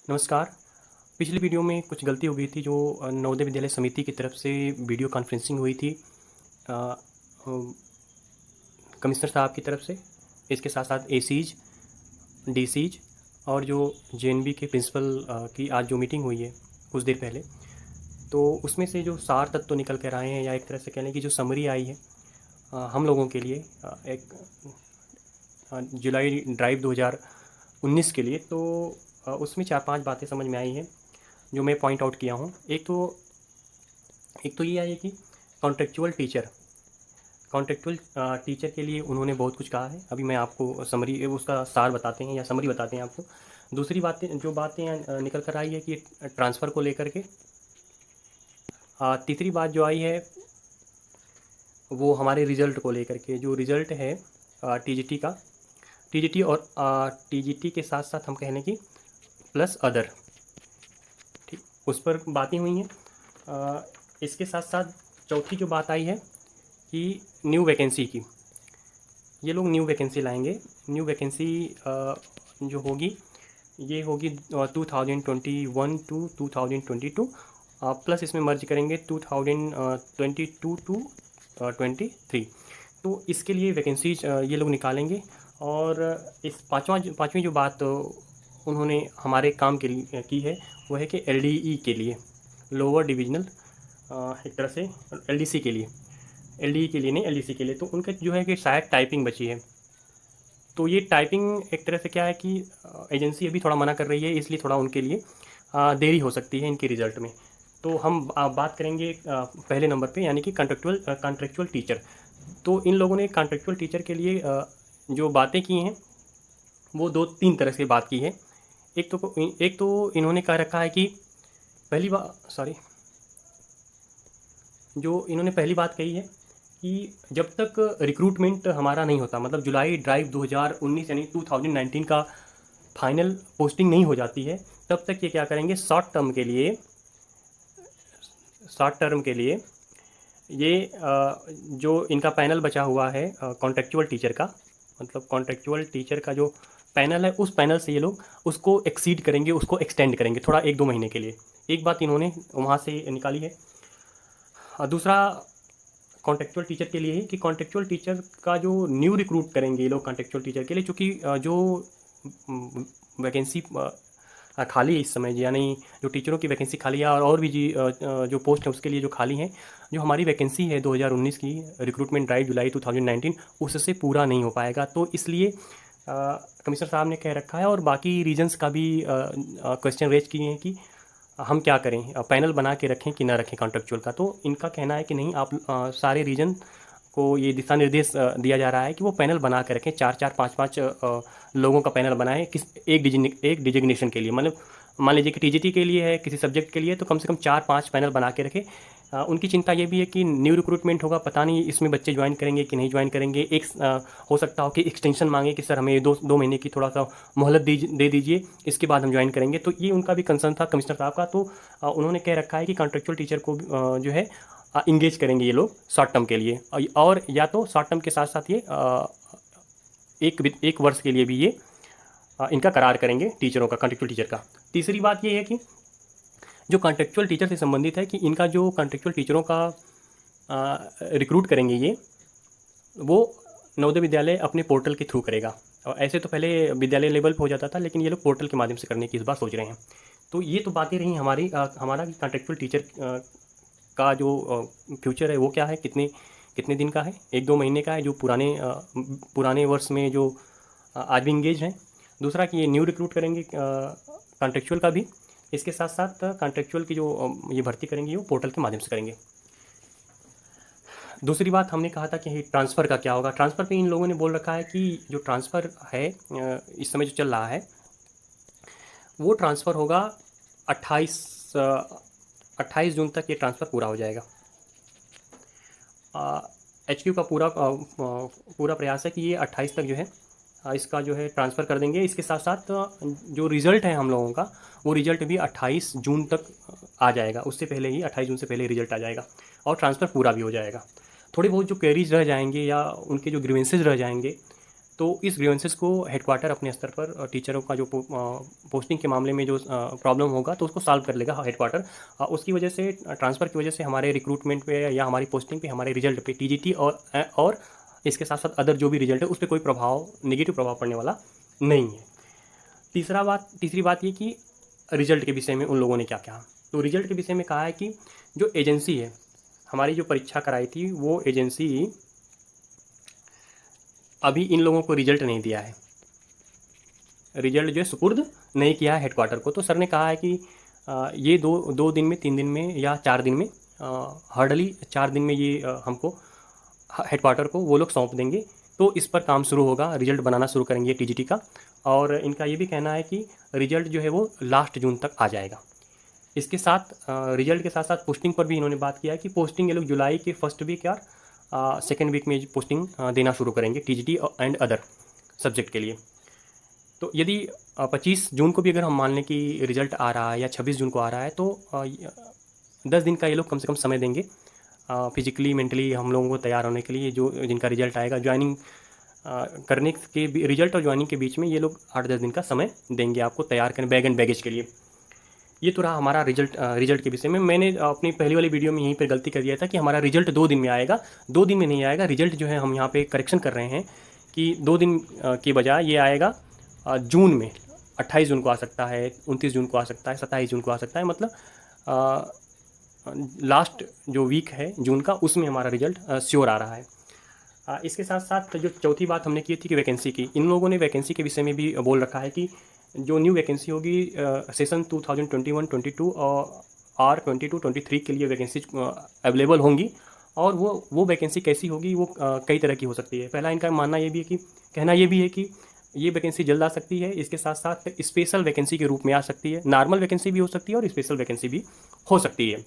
नमस्कार। पिछली वीडियो में कुछ गलती हो गई थी जो नवोदय विद्यालय समिति की तरफ से वीडियो कॉन्फ्रेंसिंग हुई थी अ, कमिश्नर साहब की तरफ से। इसके साथ साथ एसीज, डीसीज और जो जेएनबी के प्रिंसिपल की आज जो मीटिंग हुई है कुछ देर पहले, तो उसमें से जो सार तत्व निकल कर आए हैं या एक तरह से कह लें कि जो समरी आई है हम लोगों के लिए एक जुलाई ड्राइव 2019 के लिए, तो उसमें 4-5 बातें समझ में आई हैं जो मैं पॉइंट आउट किया हूँ। एक तो ये आई है कि कॉन्ट्रेक्चुअल टीचर टीचर के लिए उन्होंने बहुत कुछ कहा है। अभी मैं आपको समरी उसका सार बताते हैं या समरी बताते हैं आपको। दूसरी बातें निकल कर आई है कि ट्रांसफ़र को लेकर के। तीसरी बात जो आई है वो हमारे रिज़ल्ट को लेकर के, जो रिज़ल्ट है टीजीटी का, टीजीटी और टीजीटी के साथ साथ हम कह लें कि प्लस अदर, ठीक, उस पर बातें हुई हैं। इसके साथ साथ चौथी जो बात आई है कि न्यू वैकेंसी की, ये लोग न्यू वैकेंसी लाएंगे। न्यू वैकेंसी जो होगी ये होगी 2021 टू 2022, प्लस इसमें मर्ज करेंगे 2022 टू 23। तो इसके लिए वैकेंसीज ये लोग निकालेंगे। और इस पाँचवीं जो बात उन्होंने हमारे काम के लिए की है वो है कि एलडीई के लिए, लोअर डिविजनल, एक तरह से एलडीसी के लिए, एलडीई के लिए नहीं, एलडीसी के लिए। तो उनका जो है कि शायद टाइपिंग बची है। तो ये टाइपिंग एक तरह से क्या है कि एजेंसी अभी थोड़ा मना कर रही है, इसलिए थोड़ा उनके लिए देरी हो सकती है इनके रिज़ल्ट में। तो हम बात करेंगे पहले नंबर पे, यानी कि कॉन्ट्रेक्चुअल टीचर। तो इन लोगों ने कॉन्ट्रेक्चुअल टीचर के लिए जो बातें की हैं वो 2-3 तरह से बात की है। एक तो इन्होंने कह रखा है कि पहली बात, सॉरी, जो इन्होंने पहली बात कही है कि जब तक रिक्रूटमेंट हमारा नहीं होता, मतलब जुलाई ड्राइव 2019 यानी 2019 का फाइनल पोस्टिंग नहीं हो जाती है, तब तक ये क्या करेंगे, शॉर्ट टर्म के लिए ये जो इनका पैनल बचा हुआ है कॉन्ट्रेक्चुअल टीचर का, मतलब कॉन्ट्रेक्चुअल टीचर का जो पैनल है उस पैनल से ये लोग उसको एक्सीड करेंगे, उसको एक्सटेंड करेंगे थोड़ा 1-2 महीने के लिए। एक बात इन्होंने वहाँ से निकाली है। दूसरा कॉन्ट्रेक्चुअल टीचर के लिए है कि कॉन्ट्रेक्चुअल टीचर का जो न्यू रिक्रूट करेंगे ये लोग कॉन्ट्रेक्चुअल टीचर के लिए, चूँकि जो वैकेंसी खाली है इस समय, यानी जो टीचरों की वैकेंसी खाली है और भी जो पोस्ट है उसके लिए जो खाली हैं, जो हमारी वैकेंसी है 2019 की रिक्रूटमेंट ड्राइव जुलाई 2019, उससे पूरा नहीं हो पाएगा। तो इसलिए कमिश्नर साहब ने कह रखा है, और बाकी रीजन्स का भी क्वेश्चन रेज किए हैं कि हम क्या करें, पैनल बना के रखें कि ना रखें कॉन्ट्रेक्चुअल का। तो इनका कहना है कि नहीं, आप सारे रीजन को ये दिशा निर्देश दिया जा रहा है कि वो पैनल बना के रखें, 4-4, 5-5 लोगों का पैनल बनाएं एक डिजिग्नेशन के लिए। मतलब मान लीजिए कि टीजीटी के लिए है, किसी सब्जेक्ट के लिए, तो कम से कम 4-5 पैनल बना के रखें। उनकी चिंता ये भी है कि न्यू रिक्रूटमेंट होगा, पता नहीं इसमें बच्चे ज्वाइन करेंगे कि नहीं ज्वाइन करेंगे। हो सकता हो कि एक्सटेंशन मांगे कि सर हमें 2 महीने की थोड़ा सा मोहलत दे दीजिए, इसके बाद हम ज्वाइन करेंगे। तो ये उनका भी कंसर्न था कमिश्नर साहब का। तो उन्होंने कह रखा है कि कॉन्ट्रेक्चुअल टीचर को जो है इंगेज करेंगे ये लोग शॉर्ट टर्म के लिए, और या तो शॉर्ट टर्म के साथ साथ ये एक वर्ष के लिए भी ये इनका करार करेंगे टीचरों का, कॉन्ट्रेक्चुअल टीचर का। तीसरी बात ये है कि जो कॉन्ट्रेक्चुअल टीचर से संबंधित है कि इनका जो कॉन्ट्रेक्चुअल टीचरों का रिक्रूट करेंगे ये, वो नवोदय विद्यालय अपने पोर्टल के थ्रू करेगा। और ऐसे तो पहले विद्यालय लेवल पर हो जाता था, लेकिन ये लोग पोर्टल के माध्यम से करने की इस बार सोच रहे हैं। तो ये तो बातें रही हमारा कॉन्ट्रेक्चुअल टीचर का जो फ्यूचर है वो क्या है, कितने दिन का है, 1-2 महीने का है, जो पुराने वर्ष में जो आज भी इंगेज हैं। दूसरा कि ये न्यू रिक्रूट करेंगे कॉन्ट्रेक्चुअल का भी, इसके साथ साथ कॉन्ट्रेक्चुअल की जो ये भर्ती करेंगे वो पोर्टल के माध्यम से करेंगे। दूसरी बात हमने कहा था कि ट्रांसफ़र का क्या होगा। ट्रांसफ़र पे इन लोगों ने बोल रखा है कि जो ट्रांसफ़र है इस समय जो चल रहा है वो ट्रांसफ़र होगा 28 जून तक ये ट्रांसफ़र पूरा हो जाएगा। एचक्यू का पूरा प्रयास है कि ये 28 तक जो है इसका जो है ट्रांसफ़र कर देंगे। इसके साथ साथ जो रिज़ल्ट है हम लोगों का, वो रिज़ल्ट भी 28 जून तक आ जाएगा, उससे पहले ही 28 जून से पहले रिज़ल्ट आ जाएगा और ट्रांसफ़र पूरा भी हो जाएगा। थोड़ी बहुत जो क्वेरीज रह जाएंगे या उनके जो ग्रीवेंसेज रह जाएंगे तो इस ग्रीवेंसेस को हेडक्वार्टर अपने स्तर पर टीचरों का जो पोस्टिंग के मामले में जो प्रॉब्लम होगा तो उसको सॉल्व कर लेगा हेडक्वार्टर। उसकी वजह से ट्रांसफ़र की वजह से हमारे रिक्रूटमेंट पे या हमारी पोस्टिंग पे, हमारे रिजल्ट पे टीजीटी और इसके साथ साथ अदर जो भी रिजल्ट है उस पर कोई प्रभाव, नेगेटिव प्रभाव पड़ने वाला नहीं है। तीसरी बात ये कि रिजल्ट के विषय में उन लोगों ने क्या कहा। तो रिजल्ट के विषय में कहा है कि जो एजेंसी है, हमारी जो परीक्षा कराई थी वो एजेंसी अभी इन लोगों को रिजल्ट नहीं दिया है, रिजल्ट जो है सुपुर्द नहीं किया है हेडक्वार्टर को। तो सर ने कहा है कि ये दो दिन में, 3 दिन में या 4 दिन में, हार्डली 4 दिन में ये हमको हेडक्वार्टर को वो लोग सौंप देंगे। तो इस पर काम शुरू होगा, रिजल्ट बनाना शुरू करेंगे टीजीटी का। और इनका ये भी कहना है कि रिजल्ट जो है वो लास्ट जून तक आ जाएगा। इसके साथ रिजल्ट के साथ साथ पोस्टिंग पर भी इन्होंने बात किया है कि पोस्टिंग ये लोग जुलाई के फर्स्ट वीक या सेकेंड वीक में पोस्टिंग देना शुरू करेंगे टीजीटी एंड अदर सब्जेक्ट के लिए। तो यदि 25 जून को भी अगर हम मान लें कि रिजल्ट आ रहा है या 26 जून को आ रहा है, तो 10 दिन का ये लोग कम से कम समय देंगे फिजिकली मेंटली हम लोगों को तैयार होने के लिए। जो जिनका रिजल्ट आएगा, ज्वाइनिंग करने के रिजल्ट और ज्वाइनिंग के बीच में ये लोग 8-10 दिन का समय देंगे आपको तैयार करने, बैग एंड बैगेज के लिए। ये तो रहा हमारा रिजल्ट के विषय में। मैंने अपनी पहली वाली वीडियो में यहीं पर गलती कर दिया था कि हमारा रिजल्ट 2 दिन में आएगा। 2 दिन में नहीं आएगा रिजल्ट, जो है हम यहाँ पे करेक्शन कर रहे हैं कि 2 दिन की बजाय ये आएगा जून में। 28 जून को आ सकता है, 29 जून को आ सकता है, 27 जून को आ सकता है। मतलब लास्ट जो वीक है जून का, उसमें हमारा रिजल्ट श्योर आ रहा है। इसके साथ साथ जो चौथी बात हमने की थी कि वैकेंसी की, इन लोगों ने वैकेंसी के विषय में भी बोल रखा है कि जो न्यू वैकेंसी होगी सेशन 2021-22 और 22-23 के लिए वैकेंसी अवेलेबल होंगी। और वो वैकेंसी कैसी होगी, वो कई तरह की हो सकती है। पहला इनका मानना ये भी है कि, कहना ये भी है कि ये वैकेंसी जल्द आ सकती है। इसके साथ साथ स्पेशल वैकेंसी के रूप में आ सकती है, नॉर्मल वैकेंसी भी हो सकती है और स्पेशल वैकेंसी भी हो सकती है।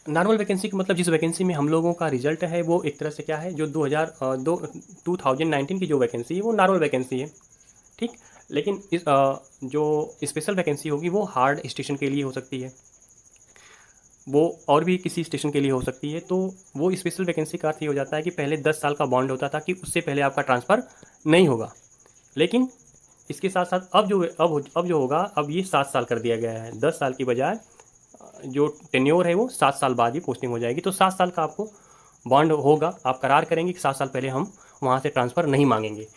नॉर्मल वैकेंसी का मतलब जिस वैकेंसी में हम लोगों का रिजल्ट है वो एक तरह से क्या है, जो 2019 की जो वैकेंसी है वो नॉर्मल वैकेंसी है, ठीक। लेकिन इस जो स्पेशल वैकेंसी होगी वो हार्ड स्टेशन के लिए हो सकती है, वो और भी किसी स्टेशन के लिए हो सकती है। तो वो स्पेशल वैकेंसी का अर्थ ये हो जाता है कि पहले 10 साल का बॉन्ड होता था कि उससे पहले आपका ट्रांसफ़र नहीं होगा। लेकिन इसके साथ साथ अब जो होगा, अब ये 7 साल कर दिया गया है। 10 साल की बजाय जो टेन्योर है वो 7 साल बाद ही पोस्टिंग हो जाएगी। तो 7 साल का आपको बॉन्ड होगा, आप करार करेंगे कि 7 साल पहले हम वहाँ से ट्रांसफ़र नहीं मांगेंगे।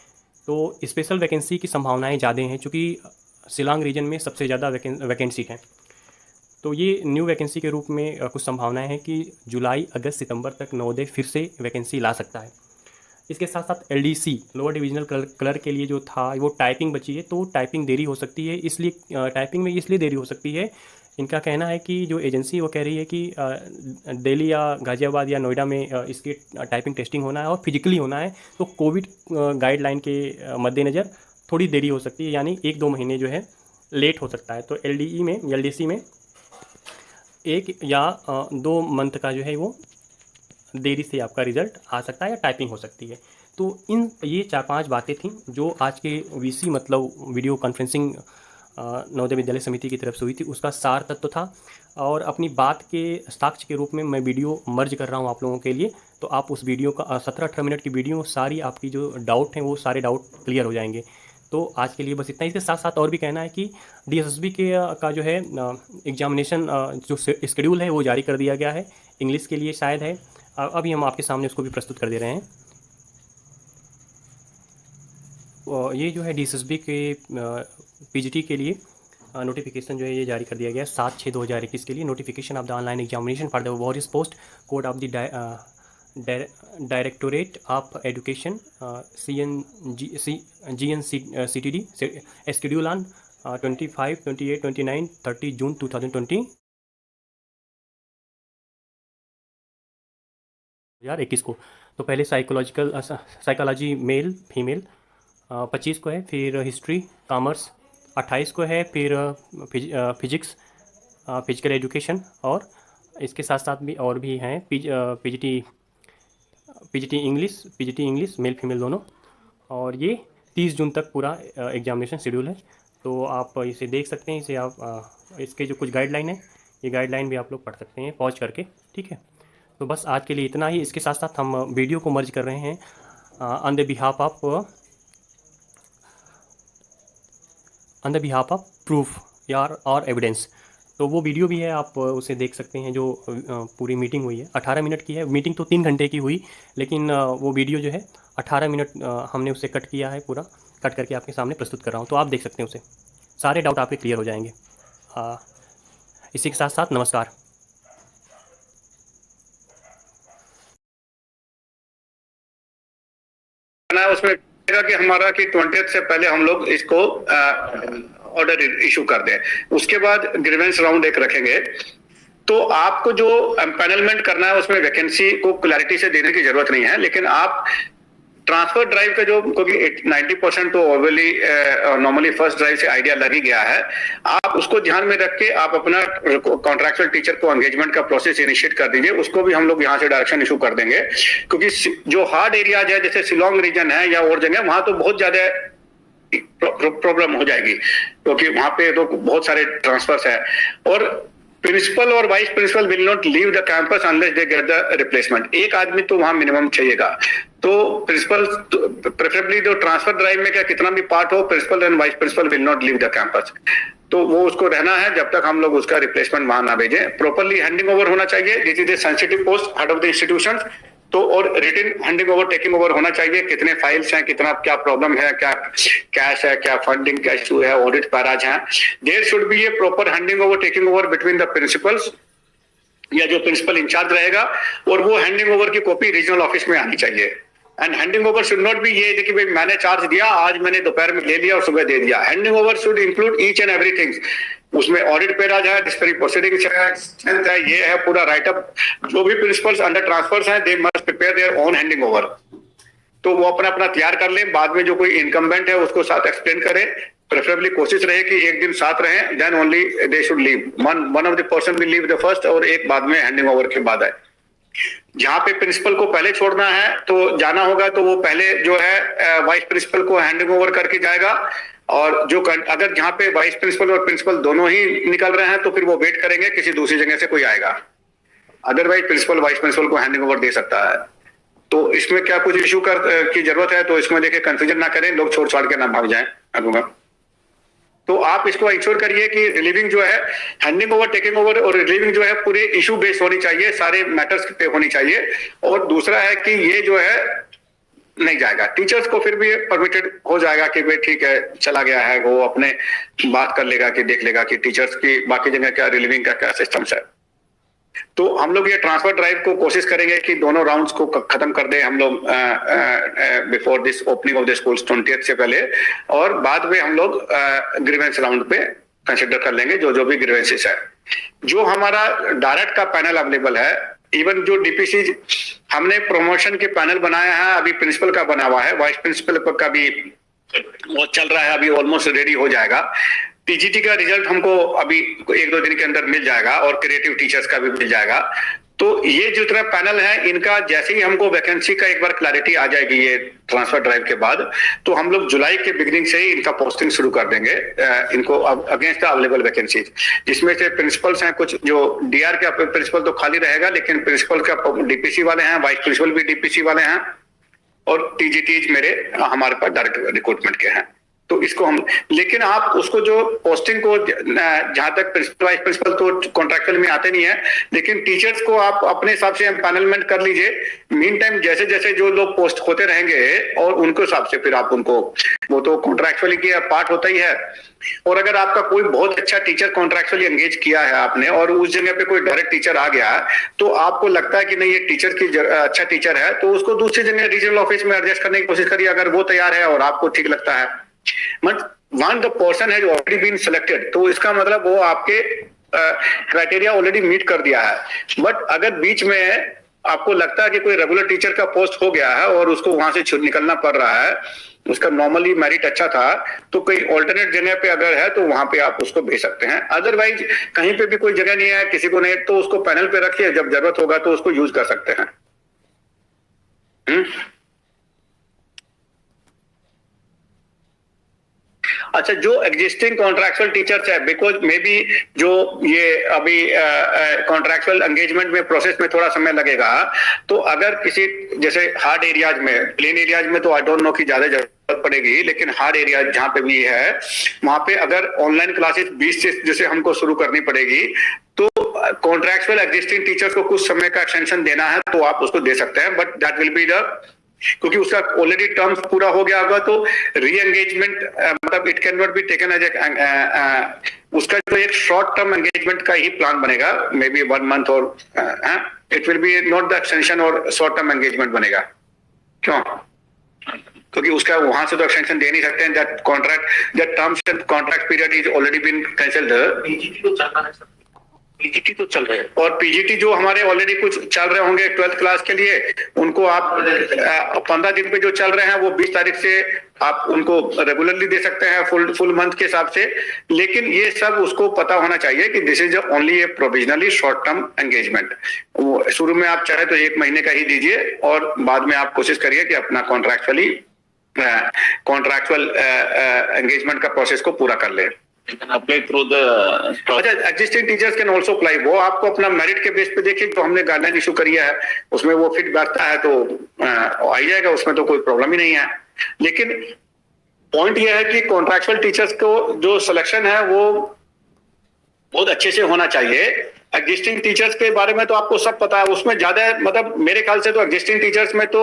तो स्पेशल वैकेंसी की संभावनाएं ज़्यादा हैं, चूँकि शिलांग रीजन में सबसे ज़्यादा वैकेंसी है। तो ये न्यू वैकेंसी के रूप में कुछ संभावनाएं हैं कि जुलाई, अगस्त, सितंबर तक नवोदय फिर से वैकेंसी ला सकता है। इसके साथ साथ LDC लोअर डिविजनल क्लर्क के लिए जो था वो टाइपिंग बची है, तो टाइपिंग देरी हो सकती है। इसलिए टाइपिंग में इसलिए देरी हो सकती है, इनका कहना है कि जो एजेंसी वो कह रही है कि दिल्ली या गाज़ियाबाद या नोएडा में इसकी टाइपिंग टेस्टिंग होना है और फिजिकली होना है। तो कोविड गाइडलाइन के मद्देनज़र थोड़ी देरी हो सकती है, यानी 1-2 महीने जो है लेट हो सकता है। तो LDC में 1 या 2 मंथ का जो है वो देरी से आपका रिज़ल्ट आ सकता है या टाइपिंग हो सकती है। तो ये 4-5 बातें थीं जो आज के VC मतलब वीडियो कॉन्फ्रेंसिंग नवोदय विद्यालय समिति की तरफ से हुई थी, उसका सार तत्व था। और अपनी बात के साक्ष्य के रूप में मैं वीडियो मर्ज कर रहा हूँ आप लोगों के लिए। तो आप उस वीडियो का 17-18 मिनट की वीडियो, सारी आपकी जो डाउट हैं वो सारे डाउट क्लियर हो जाएंगे। तो आज के लिए बस इतना ही। इसके साथ साथ और भी कहना है कि DSSB का जो है एग्जामिनेशन जो शेड्यूल है वो जारी कर दिया गया है, इंग्लिश के लिए शायद है। अभी हम आपके सामने उसको भी प्रस्तुत कर दे रहे हैं। ये जो है DSSB के PGT के लिए नोटिफिकेशन जो है ये जारी कर दिया गया है 7/6/2021 के लिए। Notification of the online examination for the various post, code of the directorate of education GNCTD, schedule on 25, 28, 29, 30 June 2021 को। तो पहले साइकोलॉजी मेल फीमेल 25 को है, फिर हिस्ट्री कॉमर्स 28 को है, फिर फिजिक्स फिजिकल एजुकेशन, और इसके साथ साथ भी और भी हैं पीजीटी इंग्लिश मेल फीमेल दोनों। और ये 30 जून तक पूरा एग्जामिनेशन शेड्यूल है। तो आप इसे देख सकते हैं, इसे आप इसके जो कुछ गाइडलाइन है, ये गाइडलाइन भी आप लोग पढ़ सकते हैं पॉज करके, ठीक है। तो बस आज के लिए इतना ही। इसके साथ साथ हम वीडियो को मर्ज कर रहे हैं on the behalf of proof यार और एविडेंस। तो वो वीडियो भी है, आप उसे देख सकते हैं, जो पूरी मीटिंग हुई है। 18 मिनट की है मीटिंग, तो 3 घंटे की हुई, लेकिन वो वीडियो जो है 18 मिनट हमने उसे कट किया है, पूरा कट करके आपके सामने प्रस्तुत कर रहा हूँ, तो आप देख सकते हैं उसे। सारे डाउट आपके क्लियर हो जाएंगे। इसी के साथ साथ नमस्कार। उसमें कि हमारा कि 20th से पहले हम लोग इसको ऑर्डर इशू कर दें, उसके बाद ग्रीवेंस राउंड एक रखेंगे। तो आपको जो पैनलमेंट करना है उसमें वैकेंसी को क्लैरिटी से देने की जरूरत नहीं है, लेकिन आप ट्रांसफर ड्राइव का जो, क्योंकि 90% तो ओवरली नॉर्मली फर्स्ट ड्राइव से आइडिया लग ही गया है, आप उसको ध्यान में रख के आप अपना कॉन्ट्रैक्चुअल टीचर को एंगेजमेंट का प्रोसेस इनिशिएट कर दीजिए। उसको भी हम लोग यहाँ से डायरेक्शन इशू कर देंगे, क्योंकि जो हार्ड एरियाज है जैसे शिलोंग रीजन है या और जगह, वहां तो बहुत ज्यादा प्रॉब्लम हो जाएगी, क्योंकि वहां पे तो बहुत सारे ट्रांसफर्स है। और प्रिंसिपल और vice principal will not leave the campus unless they get the replacement. एक आदमी तो वहां मिनिमम चाहिएगा। तो प्रिंसिपल प्रेफरेबली जो ट्रांसफर ड्राइव में क्या कितना भी पार्ट हो, principal and vice principal will not leave the campus. तो वो उसको रहना है जब तक हम लोग उसका रिप्लेसमेंट वहां ना भेजें। प्रॉपरली हैंडिंग ओवर होना चाहिए, this is a sensitive post head of the institution. तो और written handing over taking over होना चाहिए, कितने फाइल्स हैं, कितना क्या प्रॉब्लम है, क्या कैश है, क्या फंडिंग का इशू है, ऑडिट पैराज है। There should be a proper handing over taking over between the principals या जो प्रिंसिपल इंचार्ज रहेगा, और वो हैंडिंग ओवर की कॉपी रीजनल ऑफिस में आनी चाहिए। And handing over should not be ये कि भाई मैंने चार्ज दिया, आज मैंने दोपहर में ले लिया और सुबह दे दिया। Handing over should include each and everything. उसमें ऑडिट पेराज है, डिस्परी प्रोसीडिंग्स है, ये है पूरा राइटअप। जो भी प्रिंसिपल्स अंडर ट्रांसफर्स हैं, they must prepare their own handing over. तो वो अपना अपना तैयार कर लें, बाद में जो कोई इनकम्बेंट है उसको साथ एक्सप्लेन करें। प्रेफरेबली कोशिश रहे कि एक दिन साथ रहें, then only they should leave. One of the person will leave the first, और एक बाद में हैंडिंग ओवर के बाद आए। जहां पे प्रिंसिपल को पहले छोड़ना है तो जाना होगा, तो वो पहले जो है वाइस प्रिंसिपल को हैंडिंग ओवर करके जाएगा। और जो अगर जहां पे वाइस प्रिंसिपल और प्रिंसिपल दोनों ही निकल रहे हैं तो फिर वो वेट करेंगे, किसी दूसरी जगह से कोई आएगा। अदरवाइज प्रिंसिपल वाइस प्रिंसिपल को हैंडिंग ओवर दे सकता है। तो इसमें क्या कुछ इशू की जरूरत है, तो इसमें देखिए कंफ्यूजन ना करें, लोग छोड़ छाड़ के ना भाग जाए। तो आप इसको इंश्योर करिए कि रिलीविंग जो है, हैंडिंग ओवर टेकिंग ओवर और रिलीविंग जो है पूरे इशू बेस्ड होनी चाहिए, सारे मैटर्स पे होनी चाहिए। और दूसरा है कि ये जो है नहीं जाएगा, टीचर्स को फिर भी परमिटेड हो जाएगा कि भाई ठीक है चला गया है, वो अपने बात कर लेगा कि देख लेगा कि टीचर्स की बाकी जगह क्या रिलीविंग का क्या सिस्टम्स है। तो हम लोग ये ट्रांसफर ड्राइव को कोशिश करेंगे कि दोनों राउंड्स को खत्म कर दें हम लोग before this opening of the schools 20th से पहले, और बाद में हम लोग ग्रीवेंस राउंड पे कंसिडर कर लेंगे जो जो भी ग्रीवेंसेस है। जो हमारा डायरेक्ट का पैनल अवेलेबल है, इवन जो डीपीसी हमने प्रमोशन के पैनल बनाया है, अभी प्रिंसिपल का बना हुआ है, वाइस प्रिंसिपल का भी वो चल रहा है, अभी ऑलमोस्ट रेडी हो जाएगा। टीजीटी का रिजल्ट हमको अभी 1-2 दिन के अंदर मिल जाएगा, और क्रिएटिव टीचर्स का भी मिल जाएगा। तो ये जितना पैनल है इनका जैसे ही हमको वैकेंसी का एक बार क्लैरिटी आ जाएगी ये ट्रांसफर ड्राइव के बाद, तो हम लोग जुलाई के बिगिनिंग से ही इनका पोस्टिंग शुरू कर देंगे इनको अगेंस्ट द अवेलेबल वैकेंसीज, जिसमें से प्रिंसिपल्स हैं कुछ, जो डीआर का प्रिंसिपल तो खाली रहेगा, लेकिन प्रिंसिपल का डीपीसी वाले हैं, वाइस प्रिंसिपल भी डीपीसी वाले हैं, और टीजीटी मेरे हमारे पास डायरेक्ट रिक्रूटमेंट के हैं। तो इसको हम, लेकिन आप उसको जो पोस्टिंग को जहां तक प्रिंसिपल वाइस प्रिंसिपल तो कॉन्ट्रैक्चुअल में आते नहीं है, लेकिन टीचर्स को आप अपने हिसाब से पैनलमेंट कर लीजिए। मीन टाइम जैसे जैसे जो लोग पोस्ट होते रहेंगे और उनके हिसाब से फिर आप उनको, वो तो कॉन्ट्रैक्चुअली की पार्ट होता ही है। और अगर आपका कोई बहुत अच्छा टीचर कॉन्ट्रैक्चुअली एंगेज किया है आपने, और उस जगह पे कोई डायरेक्ट टीचर आ गया, तो आपको लगता है कि नहीं ये टीचर की अच्छा टीचर है, तो उसको दूसरी जगह रीजनल ऑफिस में एडजस्ट करने की कोशिश करिए, अगर वो तैयार है और आपको ठीक लगता है। One the person has already been selected, तो इसका मतलब वो आपके क्राइटेरिया ऑलरेडी मीट कर दिया है। बट अगर बीच में आपको लगता है कि कोई रेगुलर टीचर का पोस्ट हो गया है और उसको वहां से निकलना पड़ रहा है, उसका नॉर्मली मेरिट अच्छा था, तो कोई ऑल्टरनेट जगह पे अगर है तो वहां पे आप उसको भेज सकते हैं। अदरवाइज कहीं पे भी कोई जगह नहीं है, किसी को नहीं, तो उसको पैनल पे रखिए, जब जरूरत होगा तो उसको यूज कर सकते हैं। अच्छा, जो एग्जिस्टिंग कॉन्ट्रैक्चुअल टीचर्स है, बिकॉज मे बी जो ये अभी कॉन्ट्रैक्चुअल एंगेजमेंट में प्रोसेस में थोड़ा समय लगेगा, तो अगर किसी जैसे हार्ड एरियाज में, प्लेन एरियाज में तो आई डोंट नो कि ज्यादा जरूरत पड़ेगी, लेकिन हार्ड एरिया जहां पे भी है वहां पे अगर ऑनलाइन क्लासेस 20 से जैसे हमको शुरू करनी पड़ेगी, तो कॉन्ट्रैक्चुअल एग्जिस्टिंग टीचर्स को कुछ समय का एक्सटेंशन देना है तो आप उसको दे सकते हैं, but that will be the, क्योंकि उसका ऑलरेडी टर्म्स पूरा हो गया होगा, तो री एंगेजमेंट मतलब it can not be taken as उसका जो एक शॉर्ट टर्म एंगेजमेंट का ही प्लान बनेगा, मे बी 1 मंथ, और it will B not the extension और शॉर्ट टर्म एंगेजमेंट बनेगा। क्यों? क्योंकि उसका वहां से तो एक्सटेंशन दे नहीं सकते हैं, that contract, that terms and contract period is already been cancelled. PGT तो चल रहे हैं, और पीजीटी जो हमारे ऑलरेडी कुछ चल रहे होंगे 12th क्लास के लिए, उनको आप 15 दिन पे जो चल रहे हैं वो 20 तारीख से आप उनको रेगुलरली दे सकते हैं फुल मंथ के हिसाब से। लेकिन ये सब उसको पता होना चाहिए कि this is only A provisionally short term engagement. शुरू में आप चाहे तो 1 महीने का ही दीजिए, और बाद में आप कोशिश करिए कि अपना कॉन्ट्रैक्चुअल एंगेजमेंट का प्रोसेस को पूरा कर ले। apply through the अच्छा, existing teachers can also apply, वो आपको अपना मेरिट के बेस पे देखिए, जो हमने गाइडलाइन इशू करी है उसमें वो फिट बैठता है तो आ ही जाएगा, उसमें तो कोई प्रॉब्लम ही नहीं है। लेकिन पॉइंट ये है कि कॉन्ट्रैक्चुअल टीचर्स को जो सिलेक्शन है वो बहुत अच्छे से होना चाहिए। एग्जिस्टिंग टीचर्स के बारे में तो आपको सब पता है, उसमें ज्यादा मतलब मेरे ख्याल से तो एग्जिस्टिंग टीचर्स में तो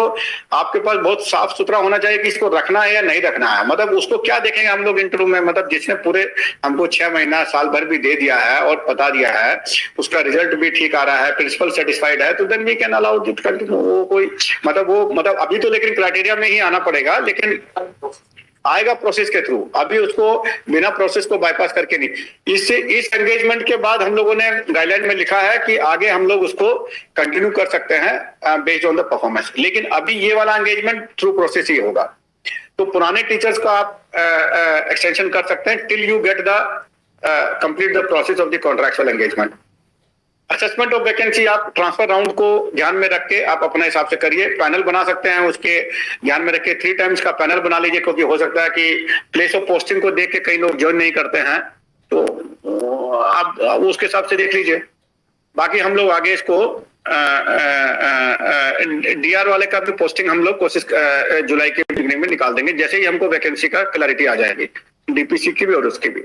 आपके पास बहुत साफ सुथरा होना चाहिए कि इसको रखना है या नहीं रखना है। मतलब उसको क्या देखेंगे हम लोग इंटरव्यू में, मतलब जिसने पूरे हमको 6 महीना साल भर भी दे दिया है और बता दिया है, उसका रिजल्ट भी ठीक आ रहा है, प्रिंसिपल सेटिस्फाइड है, तो then we can allow it continue. वो कोई मतलब अभी तो लेकिन क्राइटेरिया में ही आना पड़ेगा, लेकिन आएगा प्रोसेस के थ्रू, अभी उसको बिना प्रोसेस को बाईपास करके नहीं। इससे इस एंगेजमेंट के बाद हम लोगों ने गाइडलाइन में लिखा है कि आगे हम लोग उसको कंटिन्यू कर सकते हैं बेस्ड ऑन द परफॉर्मेंस, लेकिन अभी ये वाला एंगेजमेंट थ्रू प्रोसेस ही होगा। तो पुराने टीचर्स का आप एक्सटेंशन कर सकते हैं till you get the complete the process of the contractual engagement. Assessment of vacancy आप ट्रांसफर राउंड को ध्यान में रख के आप अपने हिसाब से करिए, पैनल बना सकते हैं, उसके ध्यान में रख के 3 टाइम्स का पैनल बना लीजिए, क्योंकि हो सकता है कि प्लेस ऑफ पोस्टिंग को देख के कई लोग ज्वाइन नहीं करते हैं, तो आप उसके हिसाब से देख लीजिए। बाकी हम लोग आगे इसको डीआर वाले का भी पोस्टिंग हम लोग कोशिश जुलाई के बिगनिंग में निकाल देंगे, जैसे ही हमको वैकेंसी का क्लैरिटी आ जाएगी, डीपीसी की भी और उसकी भी।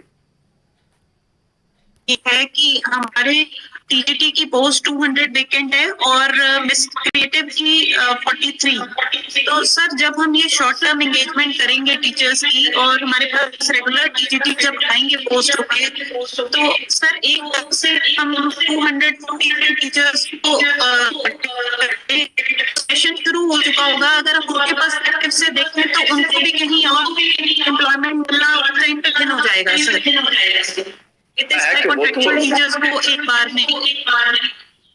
है कि हमारे टीजीटी की पोस्ट 200 वेकेंट है और मिस क्रिएटिव की 43। तो सर जब हम ये शॉर्ट टर्म एंगेजमेंट करेंगे टीचर्स की और हमारे पास रेगुलर टीजीटी जब आएंगे पोस्ट होके, तो सर एक तरह से हम 243 टीचर्स को सेशन शुरू हो चुका होगा। अगर हम उनके पास एक्टिव से देखें तो उनको भी कहीं और एम्प्लॉयमेंट मिलना टाइम पे दिन हो जाएगा सर।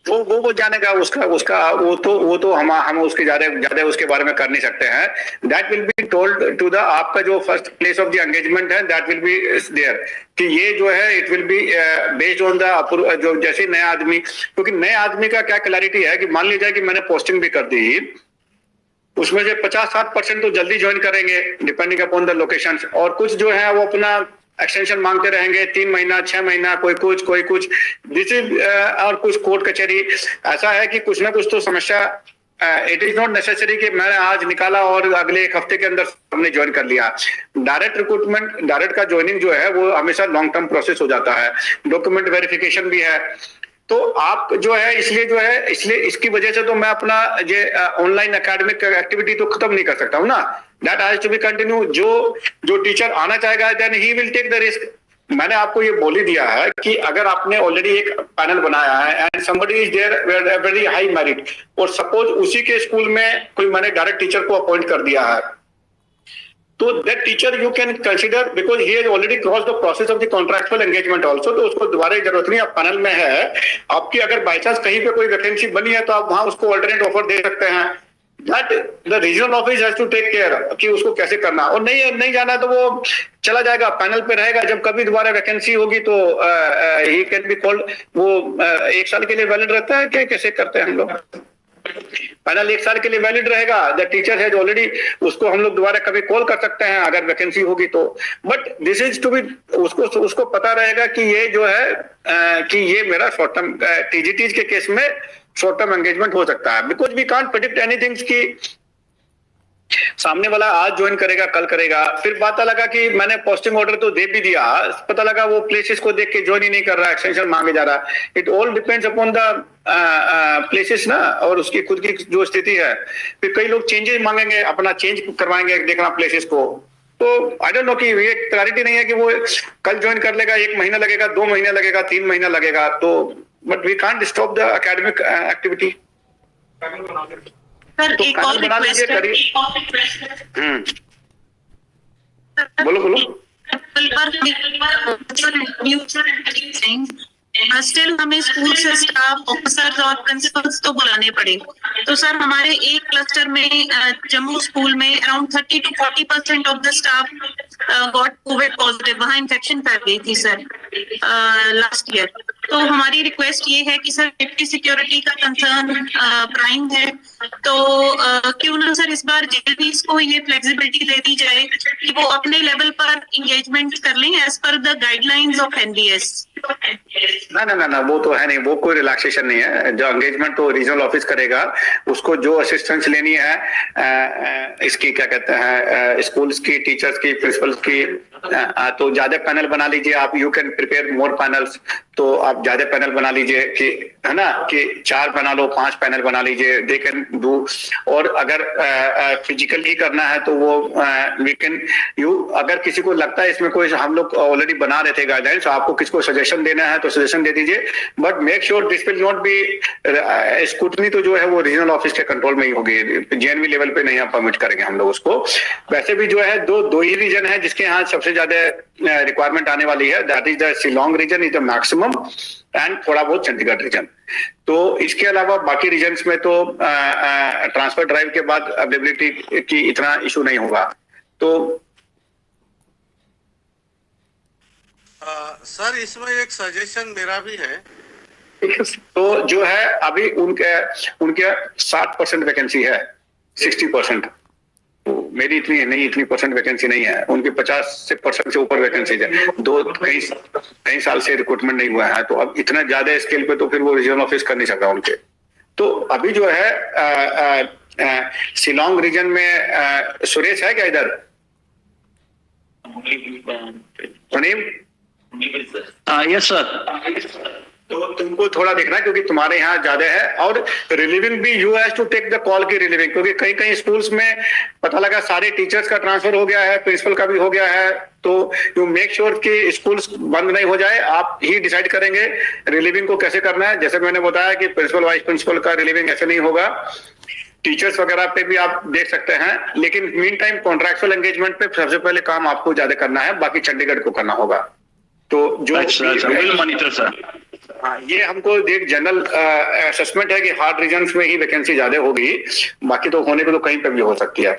वो जानेगा उसका वो तो हम उसके ज्यादा उसके बारे में कर नहीं सकते हैं। That will be told to the, आपका जो first place of the engagement है दैट विल बी देयर, कि ये जो है it will be based on the जो जैसे नया आदमी, क्योंकि नए आदमी का क्या क्लैरिटी है कि मान लीजिए कि मैंने पोस्टिंग भी कर दी, उसमें से 50-60% तो जल्दी ज्वाइन करेंगे डिपेंडिंग अपॉन द लोकेशन, और कुछ जो है वो अपना एक्सटेंशन मांगते रहेंगे 3 महीना 6 महीना, कोई कुछ दिस इज और कुछ कोर्ट कचहरी। ऐसा है कि कुछ ना कुछ तो समस्या, इट इज नॉट नेसेसरी कि मैंने आज निकाला और अगले 1 हफ्ते के अंदर हमने ज्वाइन कर लिया। डायरेक्ट रिक्रूटमेंट, डायरेक्ट का ज्वाइनिंग जो है वो हमेशा लॉन्ग टर्म प्रोसेस हो जाता है, डॉक्यूमेंट वेरिफिकेशन भी है। तो आप जो है इसलिए इसकी वजह से तो मैं अपना ये ऑनलाइन एकेडमिक एक्टिविटी तो खत्म नहीं कर सकता हूँ ना, that has to be continue. जो टीचर आना चाहेगा then he will take the risk. मैंने आपको ये बोल ही दिया है कि अगर आपने ऑलरेडी एक पैनल बनाया है and somebody is there very high merit, और सपोज उसी के स्कूल में कोई मैंने डायरेक्ट टीचर को अपॉइंट कर दिया है, तो that teacher you can consider because he has already cross the process of the contractual engagement also, तो उसको दोबारा जरूरत नहीं, आप पैनल में है आपकी, अगर बाई चांस कहीं पे कोई वैकेंसी बनी है तो आप वहां उसको अल्टरनेट ऑफर दे सकते हैं। That the regional office has to take care कि उसको कैसे करना, और नहीं जाना तो वो चला जाएगा, पैनल पे रहेगा, जब कभी दोबारा वैकेंसी होगी तो ही कैन बी कॉल्ड। वो 1 साल के लिए वैलिड रहता है क्या, कैसे करते हैं हम लोग? पैनल 1 साल के लिए वैलिड रहेगा। द टीचर है ऑलरेडी, उसको हम लोग दोबारा कभी कॉल कर सकते हैं अगर वैकेंसी होगी तो। But this is to be, उसको पता रहेगा कि ये जो है कि ये मेरा शॉर्ट टर्म टीजीटी के केस में शॉर्ट टर्म एंगेजमेंट हो सकता है। Because we can't predict anything कि सामने वाला आज ज्वाइन करेगा कल करेगा। फिर पता लगा कि मैंने पोस्टिंग ऑर्डर तो दे भी दिया, पता लगा वो प्लेसेस को देख के ज्वाइन ही नहीं कर रहा, एक्सटेंशन मांगे जा रहा। It all depends upon the places ना, और उसकी खुद की जो स्थिति है। फिर कई लोग चेंजेस मांगेंगे, अपना चेंज करवाएंगे देखना प्लेसेस को। तो आई डोंट नो कि ये क्लैरिटी नहीं है कि वो कल ज्वाइन कर लेगा, 1 महीना लगेगा, 2 महीना लगेगा, 3 महीना लगेगा। तो but we can't stop the academic activity. Sir तो एक और रिक्वेस्ट है। बोलो। स्टिल हमें स्कूल से स्टाफ ऑफिसर्स और प्रिंसिपल्स तो बुलाने पड़े। तो सर हमारे एक क्लस्टर में जम्मू स्कूल में around 30 to 40% of the staff got Covid positive, वहाँ इन्फेक्शन फैल गई थी सर लास्ट ईयर। तो हमारी रिक्वेस्ट ये है कि सर सेफ्टी सिक्योरिटी का कंसर्न प्राइम है, तो क्यों ना सर इस बार जेएलपीज को ये फ्लेक्सिबिलिटी दे दी जाए कि वो अपने लेवल पर इंगेजमेंट कर लें as per the guidelines of NBS. ना वो तो है नहीं, वो कोई रिलैक्सेशन नहीं है। जो एंगेजमेंट तो रीजनल ऑफिस करेगा, उसको जो असिस्टेंस लेनी है इसकी क्या कहते हैं स्कूल्स की, टीचर्स की, प्रिंसिपल्स की, तो ज्यादा पैनल बना लीजिए आप। You can prepare more panels, तो आप ज्यादा पैनल बना लीजिए कि है ना, कि 4 बना लो, 5 पैनल बना लीजिए, दे कैन डू। और अगर फिजिकली करना है तो वो वी कैन यू, अगर किसी को लगता है इसमें कोई, हम लोग ऑलरेडी बना रहे थे गाइडलाइंस, आपको किसी को सजेशन देना है तो सजेशन दे दीजिए। But make sure this will not be scrutiny, तो जो है वो रीजनल ऑफिस के कंट्रोल में ही होगी, जेएनवी लेवल पे नहीं परमिट करेंगे हम लोग उसको। वैसे भी जो है दो ही रीजन है जिसके यहाँ सबसे ज्यादा रिक्वायरमेंट आने वाली है, that is the Shillong region is the maximum, and थोड़ा बहुत चंडीगढ़ रीजन। तो इसके अलावा बाकी रीजन्स में तो ट्रांसफर ड्राइव के बाद अवेलेबिलिटी की इतना इशू नहीं होगा। तो सर इसमें एक सजेशन मेरा भी है। तो जो है अभी उनके 60% वैकेंसी है, 60%। तो मेरी इतनी परसेंट वैकेंसी नहीं है, उनकी 50% से ऊपर वैकेंसी है। कई साल से रिक्रूटमेंट नहीं हुआ है, तो अब इतना ज्यादा स्केल पे तो फिर वो रीजनल ऑफिस कर नहीं सकता उनके। तो अभी जो है शिलोंग रीजन में सुरेश है क्या इधर? सुनील? Yes sir. तो तुमको थोड़ा देखना क्योंकि तुम्हारे यहाँ ज्यादा है, और रिलीविंग भी you has to take the call की रिलीविंग, क्योंकि कई स्कूल्स में पता लगा सारे टीचर्स का ट्रांसफर हो गया है, प्रिंसिपल का भी हो गया है। तो यू मेक श्योर कि स्कूल्स बंद नहीं हो जाए, आप ही डिसाइड करेंगे रिलीविंग को कैसे करना है। जैसे मैंने बताया कि प्रिंसिपल वाइस प्रिंसिपल का रिलीविंग ऐसे नहीं होगा, टीचर्स वगैरह पे भी आप देख सकते हैं, लेकिन मीन टाइम कॉन्ट्रैक्चुअल एंगेजमेंट पे सबसे पहले काम आपको ज्यादा करना है, बाकी चंडीगढ़ को करना होगा। तो जो मॉनिटर सर, हाँ, ये हमको एक जनरल असेसमेंट है कि हार्ड रीजन्स में ही वैकेंसी ज्यादा होगी, बाकी तो होने को तो कहीं पे भी हो सकती है।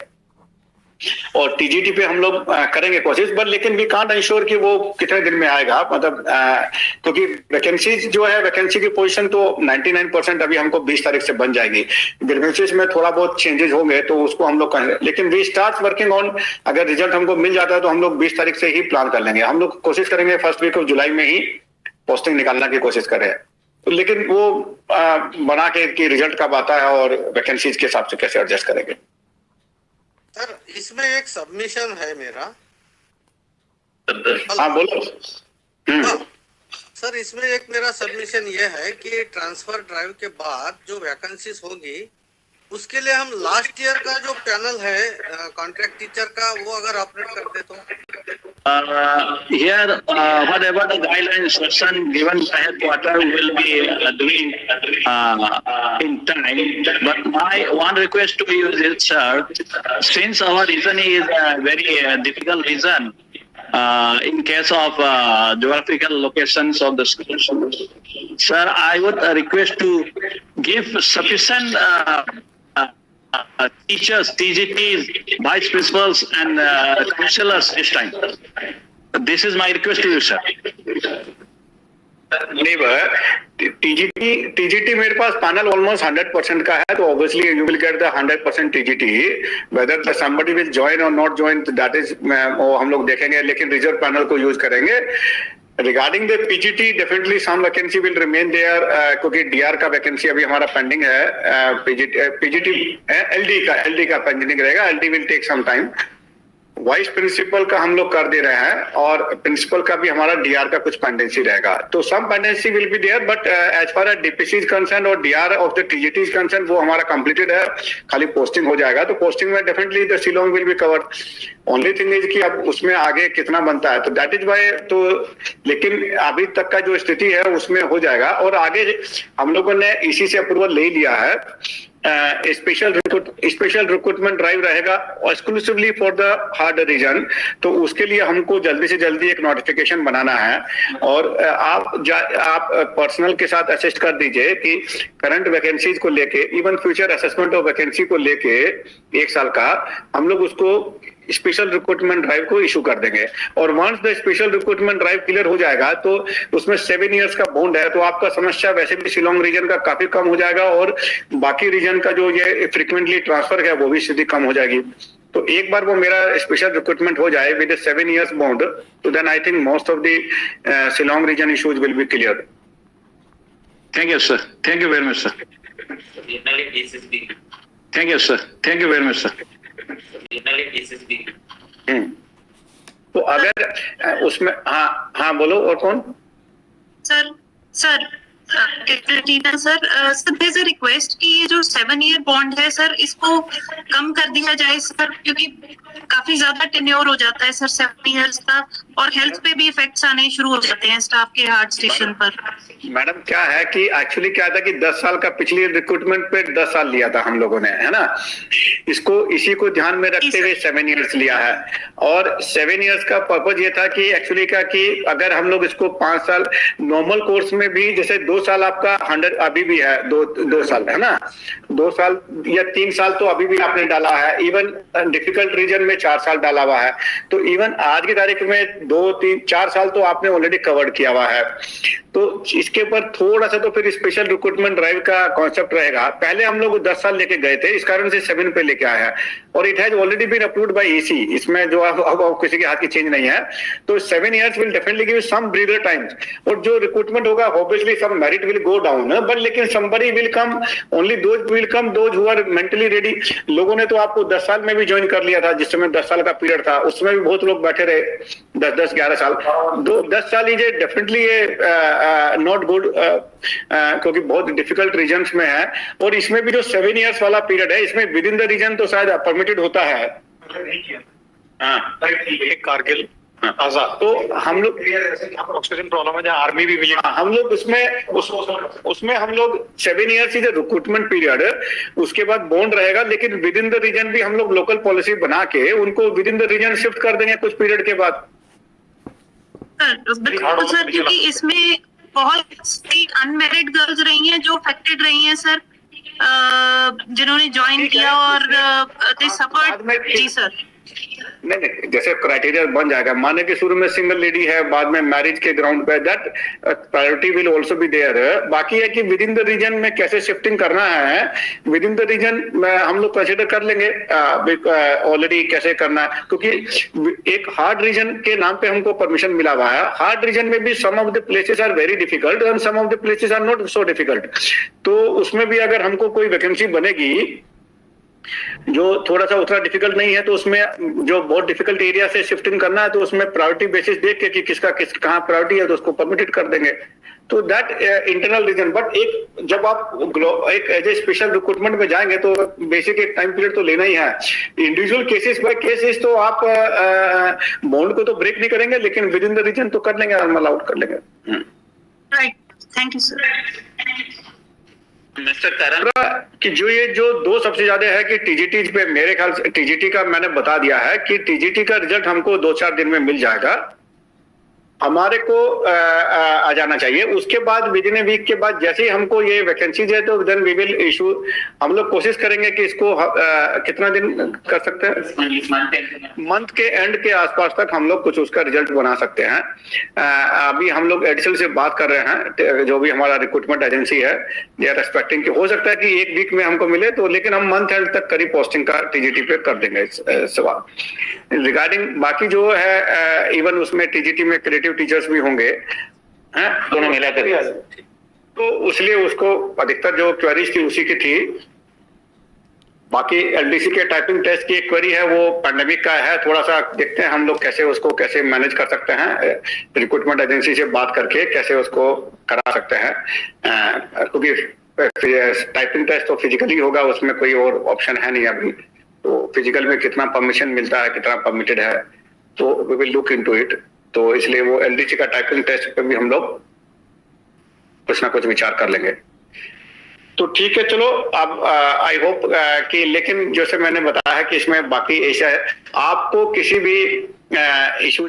और टीजीटी पे हम लोग करेंगे कोशिश, बट लेकिन वी कांट इंश्योर कि वो कितने दिन में आएगा, मतलब क्योंकि वैकेंसी जो है, वैकेंसी की पोजीशन तो 99% अभी हमको 20 तारीख से बन जाएगी। ग्रीवेंसेस में थोड़ा बहुत चेंजेस होंगे तो उसको हम लोग करेंगे, लेकिन वी स्टार्ट वर्किंग ऑन। अगर रिजल्ट हमको मिल जाता है तो हम लोग 20 तारीख से ही प्लान कर लेंगे। हम लोग कोशिश करेंगे फर्स्ट वीक ऑफ जुलाई में ही पोस्टिंग निकालने की कोशिश करें, लेकिन वो बना के कि रिजल्ट कब आता है और वैकेंसीज के हिसाब से कैसे एडजस्ट करेंगे। सर इसमें एक सबमिशन है मेरा। हाँ बोलो। सर इसमें एक मेरा सबमिशन ये है कि ट्रांसफर ड्राइव के बाद जो वैकेंसीज होगी उसके लिए हम लास्ट ईयर का जो पैनल है कॉन्ट्रैक्ट टीचर का, वो अगर ऑपरेट करते तो here whatever the guidelines session given by headquarter will be doing in time, but my one request to you is sir, since our region is a very difficult region in case of geographical locations of the schools, sir, I would request to give sufficient teachers, TGTs, vice principals and counselors this time. This is my request to you, sir. नहीं TGT मेरे पास panel almost 100% का है, तो obviously you will get the 100% TGT. Whether somebody will join और not join that is वो हम लोग देखेंगे, लेकिन रिजर्व पैनल को यूज करेंगे। Regarding the PGT definitely some vacancy will remain there, क्योंकि डीआर का वैकेंसी अभी हमारा पेंडिंग है। पीजीटी एलडी का पेंडिंग रहेगा, LD will take some time. Vice principal का हम लोग कर दे रहे हैं और प्रिंसिपल का भी हमारा डीआर का कुछ पेंडेंसी रहेगा, तो some pendency will be there, but as far as DPC is concern और DR of the TGT is concern वो हमारा कंप्लीटेड है, खाली पोस्टिंग हो जाएगा। तो पोस्टिंग में definitely the Shillong will be covered. Only thing is कि अब उसमें आगे कितना बनता है, तो दैट इज वाई। तो लेकिन अभी तक का जो स्थिति है उसमें हो जाएगा, और आगे हम लोगों ने इसी से अप्रूवल ले लिया है। स्पेशल रिक्रूटमेंट ड्राइव रहेगा exclusively for the hard region, तो उसके लिए हमको जल्दी से जल्दी एक नोटिफिकेशन बनाना है। और आप पर्सनल के साथ असिस्ट कर दीजिए कि करंट वैकेंसीज को लेके, even future assessment of vacancy को लेके 1 साल का हम लोग उसको स्पेशल रिक्रूटमेंट ड्राइव को इशू कर देंगे। और once the special recruitment drive clear हो जाएगा तो उसमें 7 इयर्स का बॉन्ड है, तो आपका समस्या वैसे भी शिलोंग रीजन का काफी कम हो जाएगा, और बाकी रीजन का जो ये फ्रीक्वेंटली ट्रांसफर है वो भी स्थिति कम हो जाएगी। तो एक बार वो मेरा स्पेशल रिक्रूटमेंट हो जाए विद 7 इयर्स बॉन्ड, तो then I think most of the Shillong region issues will be clear. Thank you, sir. Thank you very much, sir. Thank you, sir. Thank you very much, sir. तो अगर उसमें हाँ बोलो, और कौन? Sir Tina sir, there is a request कि ये जो 7 ईयर बॉन्ड है सर, इसको कम कर दिया जाए सर, क्योंकि काफी ज्यादा टेन्योर हो जाता है सर 7 इयर्स का, और हेल्थ पे भी इफेक्ट्स आने शुरू हो जाते हैं स्टाफ के हार्ड स्टेशन पर। मैडम क्या है कि एक्चुअली क्या था कि 10 साल का पिछली रिक्रूटमेंट पे 10 साल लिया था हम लोगों ने, है ना। इसी को ध्यान में रखते हुए 7 इयर्स लिया है। और 7 इयर्स का पर्पज ये था कि एक्चुअली क्या कि अगर हम लोग इसको 5 साल नॉर्मल कोर्स में भी, जैसे 2 साल आपका 100 अभी भी है, 2 साल है ना, 2 साल या 3 साल तो अभी भी आपने डाला है, इवन डिफिकल्ट रीजन में 4 साल डाला हुआ है, तो इवन आज की तारीख में 2, 3, 4 साल तो आपने ऑलरेडी कवर किया हुआ है। तो इसके ऊपर थोड़ा सा तो फिर स्पेशल रिक्रूटमेंट ड्राइव का कॉन्सेप्ट रहेगा। पहले हम लोग 10 साल लेके गए थे, इस कारण से 7 पे लेके आया है, और it has already been approved by EC. इसमें जो अब किसी के हाथ की चेंज नहीं है, तो 7 years will definitely give some breather time. और जो रिक्रूटमेंट होगा obviously some merit will go down, but लेकिन somebody will come, only those will come those who are mentally ready. लोगों ने तो आपको 10 साल में भी ज्वाइन कर लिया था, जिस समय 10 साल का पीरियड था, उसमें भी बहुत लोग बैठे रहे 10, 11 साल। 10 साल ये डेफिनेटली नॉट गुड, क्योंकि बहुत डिफिकल्ट रीजन्स में है। और इसमें भी जो 7 इयर्स वाला पीरियड है, इसमें विद इन द रीजन तो शायद परमिटेड होता है। कारगिल आजाद, तो हम लोग ऑक्सीजन प्रॉब्लम है जहाँ आर्मी भी विजिट, हम लोग उसमें हम लोग 7 इयर्स इज रिक्रूटमेंट पीरियड, उसके बाद बॉन्ड रहेगा, लेकिन विद इन द रीजन भी हम लोग लोकल पॉलिसी बना के उनको within the region shift कर देंगे कुछ पीरियड के बाद। बिल्कुल सर, क्योंकि इसमें बहुत सी अनमैरिड गर्ल्स रही हैं जो अफेक्टेड रही हैं सर, जिन्होंने ज्वाइन किया और दे सफर्ड। जी सर, नहीं, जैसे क्राइटेरिया बन जाएगा, माने कि शुरू में सिंगल लेडी है, बाद में मैरिज के ग्राउंड पे, that priority will also be there. बाकी है कि विद इन द रीजन में कैसे शिफ्टिंग करना है, विद इन द रीजन हम लोग कंसिडर कर लेंगे ऑलरेडी कैसे करना है, क्योंकि एक हार्ड रीजन के नाम पे हमको परमिशन मिला हुआ है। हार्ड रीजन में भी some of the places are very difficult and some of the places are not so difficult. तो उसमें भी अगर हमको कोई वैकेंसी बनेगी जो थोड़ा सा उतना डिफिकल्ट नहीं है, तो उसमें जो बहुत डिफिकल्ट एरिया से शिफ्टिंग करना है, तो उसमें प्रायोरिटी बेसिस देख के कि किसका कहाँ प्रायोरिटी है, तो उसको परमिटेड कर देंगे। तो दैट इंटरनल रीजन। बट एक जब आप एक एज ए स्पेशल रिक्रूटमेंट में जाएंगे तो बेसिक एक टाइम पीरियड तो लेना ही है। इंडिविजुअल केसेस बाय केसेस तो आप बॉन्ड को तो ब्रेक नहीं करेंगे, लेकिन विद इन द रीजन तो कर लेंगे, नॉर्मल आउट कर लेंगे। Right, thank you sir. Mister Karan कि जो 2 सबसे ज्यादा है कि टीजीटी पे, मेरे ख्याल से टीजीटी का मैंने बता दिया है कि टीजीटी का रिजल्ट हमको 2-4 दिन में मिल जाएगा। हमारे को आ जाना चाहिए। उसके बाद विद इन ए वीक के बाद जैसे ही हमको ये वैकेंसीज है तो देन वी विल इशू, हम लोग कोशिश करेंगे कि इसको कितना दिन कर सकते हैं, मंथ के एंड के आसपास तक हम लोग कुछ उसका रिजल्ट बना सकते हैं। अभी हम लोग एडिशनल से बात कर रहे हैं, जो भी हमारा रिक्रूटमेंट एजेंसी है, दे आर एक्सपेक्टिंग कि हो सकता है कि एक वीक में हमको मिले, तो लेकिन हम मंथ एंड तक करीब पोस्टिंग का टीजीटी पे कर देंगे सवाल। रिगार्डिंग बाकी जो है इवन उसमें टीजीटी में क्रिएटिव टीचर्स भी होंगे, हैं दोनों मिलाकर, तो इसलिए उसको अधिकतर जो क्वेरीज थी उसी की थी। बाकी एलडीसी के टाइपिंग टेस्ट की एक क्वेरी है, वो पैंडेमिक का है, थोड़ा सा देखते हैं हम लोग कैसे मैनेज कर सकते हैं, रिक्रूटमेंट एजेंसी से बात करके कैसे उसको करा सकते हैं, क्योंकि टाइपिंग टेस्ट तो फिजिकली होगा, उसमें कोई और ऑप्शन है नहीं अभी, तो फिजिकल में कितना परमिशन मिलता है, कितना परमिटेड है, तो we will look into it. तो इसलिए वो एलडीसी का टाइपिंग टेस्ट पे भी हम लोग कुछ ना कुछ विचार कर लेंगे। तो ठीक है, चलो अब आई होप कि, लेकिन जैसे मैंने बताया कि इसमें बाकी ऐसा है, आपको किसी भी इशू